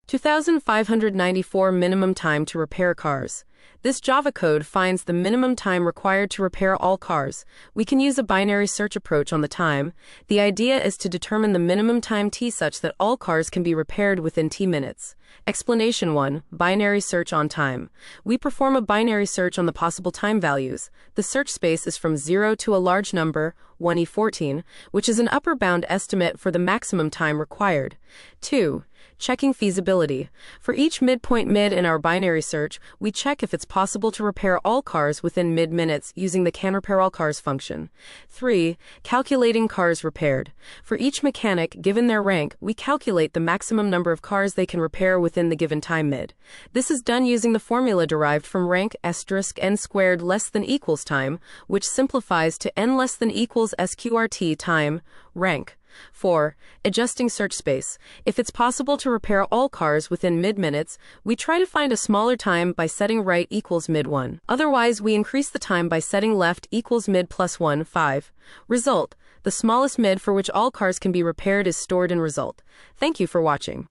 2,594 minimum time to repair cars. This Java code finds the minimum time required to repair all cars. We can use a binary search approach on the time. The idea is to determine the minimum time t such that all cars can be repaired within t minutes. Explanation 1. Binary search on time. We perform a binary search on the possible time values. The search space is from 0 to a large number, 1e14, which is an upper bound estimate for the maximum time required. 2. Checking feasibility. For each midpoint mid in our binary search, we check if it's possible to repair all cars within mid-minutes using the CanRepairAllCars function. 3. Calculating cars repaired. For each mechanic, given their rank, we calculate the maximum number of cars they can repair within the given time mid. This is done using the formula derived from rank n squared less than equals time, which simplifies to n less than equals sqrt time rank. 4. Adjusting search space. If it's possible to repair all cars within mid-minutes, we try to find a smaller time by setting right equals mid-1. Otherwise, we increase the time by setting left equals mid plus 1, 5. Result. The smallest mid for which all cars can be repaired is stored in result. Thank you for watching.